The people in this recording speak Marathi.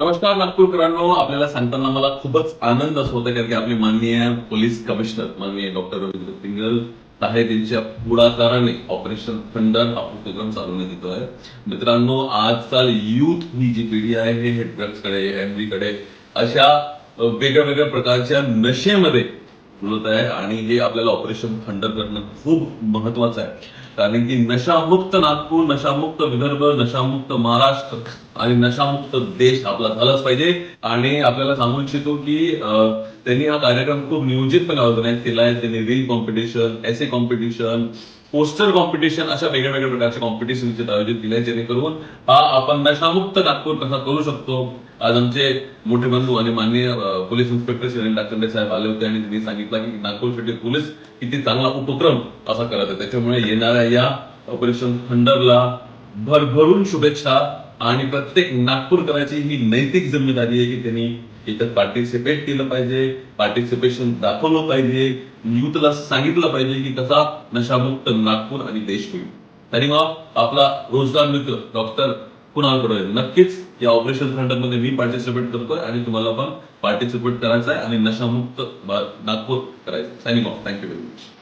नमस्कार नागपूरकरांनो, आपल्याला सांगताना मला खूपच आनंद असं होता कारण की आपले माननीय पोलीस कमिशनर माननीय डॉक्टर रवींद्र सिंगल साहेब यांच्या पुढाकाराने ऑपरेशन थंडर हा उपक्रम चालवण्यात येतो आहे. मित्रांनो, आजकाल यूथ ही जी पिढी आहे हे ड्रग्सकडे, एमडीकडे अशा वेगळ्या वेगळ्या प्रकारच्या नशेमध्ये बोलत आहे आणि हे आपल्याला ऑपरेशन थंडर करणं खूप महत्वाचं आहे. कारण की नशामुक्त नागपूर, नशामुक्त विदर्भ, नशामुक्त महाराष्ट्र आणि नशामुक्त देश आपला झालाच पाहिजे. आणि आपल्याला सांगू इच्छितो की त्यांनी हा कार्यक्रम खूप नियोजितपणे ऑर्गनाईज केलाय. त्यांनी रील कॉम्पिटिशन, एसे कॉम्पिटिशन, पोस्टर कॉम्पिटिशन अशा वेगळ्या वेगळ्या प्रकारच्या कॉम्पिटिशन आयोजित केले, जेणेकरून हा आपण नशामुक्त नागपूर कसा करू शकतो. आज आमचे मोठे बंधू आणि माननीय पोलीस इन्स्पेक्टर श्री डाकंडे साहेब आले होते आणि त्यांनी सांगितलं की नागपूर सिटी पोलीस किती चांगला उपक्रम असा करत आहे. त्याच्यामुळे येणाऱ्या या ऑपरेशन थंडरला भरभरून शुभेच्छा. आणि प्रत्येक नागपूरकराची ही नैतिक जिम्मेदारी आहे की त्यांनी याच्यात पार्टिसिपेट केलं पाहिजे, पार्टिसिपेशन दाखवलं पाहिजे, युथला सांगितलं पाहिजे की कसा नशामुक्त नागपूर आणि देश होईल. आणि मग आपला रोजगार मित्र डॉक्टर कुणाल कडे नक्कीच या ऑपरेशन थंडर मध्ये मी पार्टिसिपेट करतोय आणि तुम्हाला पण पार्टिसिपेट करायचं आहे आणि नशामुक्त नागपूर करायचं. Signing off. Thank you very much.